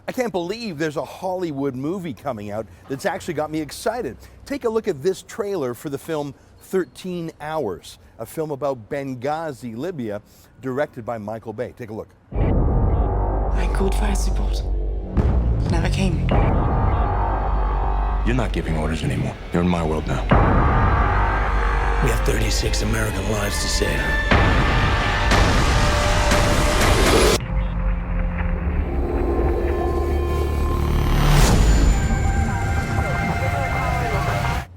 I can't believe there's a Hollywood movie coming out that's actually got me excited. Take a look at this trailer for the film 13 Hours, a film about Benghazi, Libya, directed by Michael Bay. Take a look. I called fire support. Never came. You're not giving orders anymore. You're in my world now. We have 36 American lives to save.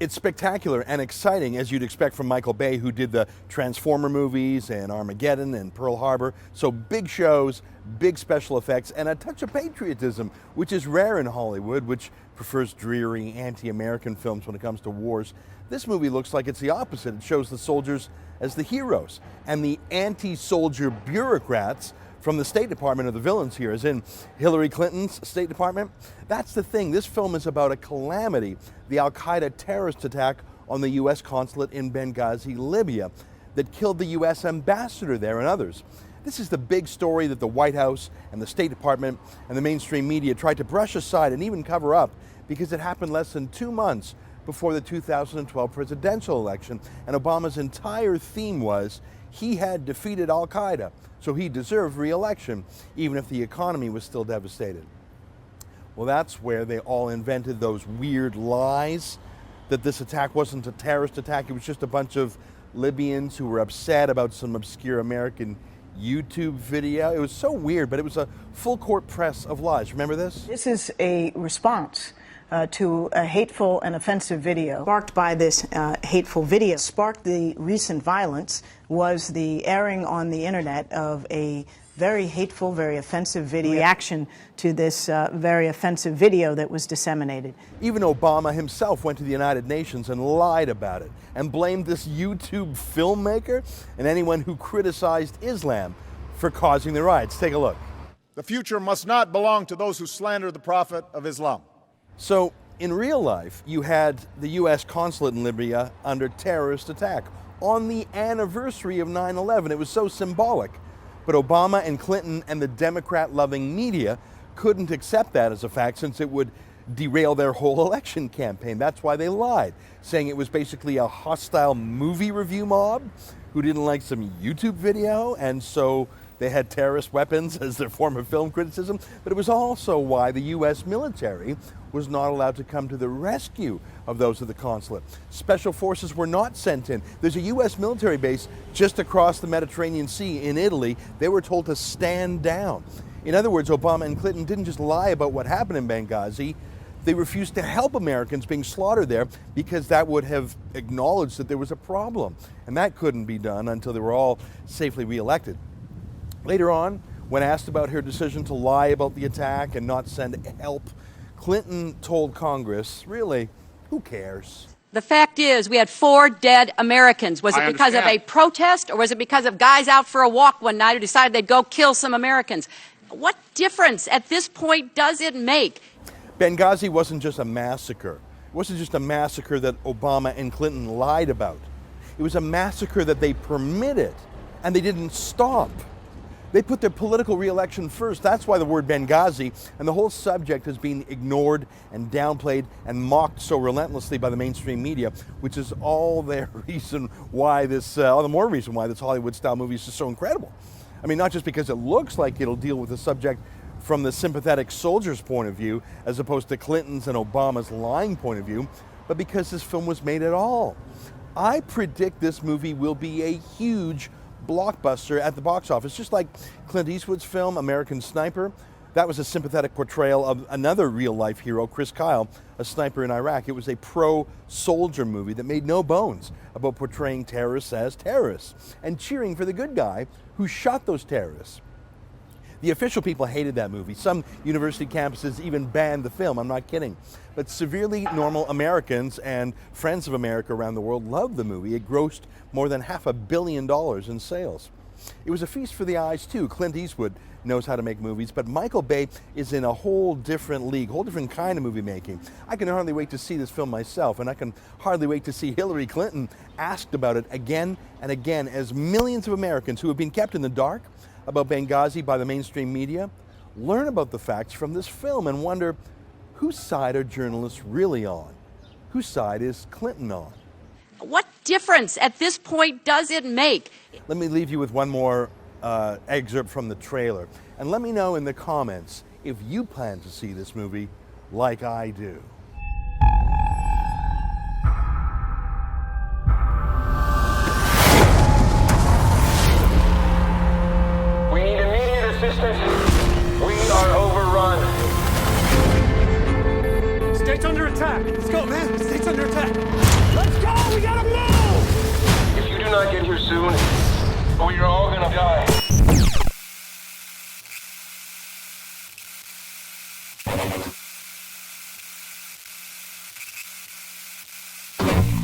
It's spectacular and exciting, as you'd expect from Michael Bay, who did the Transformer movies and Armageddon and Pearl Harbor. So big shows, big special effects, and a touch of patriotism, which is rare in Hollywood, which prefers dreary anti-American films when it comes to wars. This movie looks like it's the opposite. It shows the soldiers as the heroes and the anti-soldier bureaucrats from the State Department are the villains here, as in Hillary Clinton's State Department. That's the thing. This film is about a calamity, the Al-Qaeda terrorist attack on the U.S. consulate in Benghazi, Libya, that killed the U.S. ambassador there and others. This is the big story that the White House and the State Department and the mainstream media tried to brush aside and even cover up because it happened less than 2 months before the 2012 presidential election, and Obama's entire theme was he had defeated Al-Qaeda, so he deserved re-election, even if the economy was still devastated. Well, that's where they all invented those weird lies that this attack wasn't a terrorist attack, it was just a bunch of Libyans who were upset about some obscure American YouTube video. It was so weird, but it was a full court press of lies. Remember this? This is a response to a hateful and offensive video. Sparked by this hateful video, sparked the recent violence, was the airing on the internet of a very hateful, very offensive video, reaction to this very offensive video that was disseminated. Even Obama himself went to the United Nations and lied about it and blamed this YouTube filmmaker and anyone who criticized Islam for causing the riots. Take a look. The future must not belong to those who slander the Prophet of Islam. So, in real life, you had the U.S. consulate in Libya under terrorist attack on the anniversary of 9/11. It was so symbolic. But Obama and Clinton and the Democrat-loving media couldn't accept that as a fact, since it would derail their whole election campaign. That's why they lied, saying it was basically a hostile movie review mob who didn't like some YouTube video, and so they had terrorist weapons as their form of film criticism. But it was also why the U.S. military was not allowed to come to the rescue of those at the consulate. Special forces were not sent in. There's a U.S. military base just across the Mediterranean Sea in Italy. They were told to stand down. In other words, Obama and Clinton didn't just lie about what happened in Benghazi. They refused to help Americans being slaughtered there because that would have acknowledged that there was a problem. And that couldn't be done until they were all safely reelected. Later on, when asked about her decision to lie about the attack and not send help, Clinton told Congress, really, who cares? The fact is, we had 4 dead Americans. Was it because of a protest, or was it because of guys out for a walk one night who decided they'd go kill some Americans? What difference at this point does it make? Benghazi wasn't just a massacre. It wasn't just a massacre that Obama and Clinton lied about. It was a massacre that they permitted, and they didn't stop. They put their political re-election first. That's why the word Benghazi and the whole subject has been ignored and downplayed and mocked so relentlessly by the mainstream media, which is all the reason why this, all the more reason why this Hollywood-style movie is just so incredible. I mean, not just because it looks like it'll deal with the subject from the sympathetic soldier's point of view, as opposed to Clinton's and Obama's lying point of view, but because this film was made at all. I predict this movie will be a huge blockbuster at the box office, just like Clint Eastwood's film American Sniper. That was a sympathetic portrayal of another real-life hero, Chris Kyle, a sniper in Iraq. It was a pro-soldier movie that made no bones about portraying terrorists as terrorists and cheering for the good guy who shot those terrorists. The official people hated that movie. Some university campuses even banned the film. I'm not kidding. But severely normal Americans and friends of America around the world loved the movie. It grossed more than $500 million in sales. It was a feast for the eyes too. Clint Eastwood knows how to make movies, but Michael Bay is in a whole different league, whole different kind of movie making. I can hardly wait to see this film myself, and I can hardly wait to see Hillary Clinton asked about it again and again, as millions of Americans who have been kept in the dark about Benghazi by the mainstream media learn about the facts from this film and wonder, whose side are journalists really on? Whose side is Clinton on? What difference at this point does it make? Let me leave you with one more excerpt from the trailer. And let me know in the comments if you plan to see this movie like I do.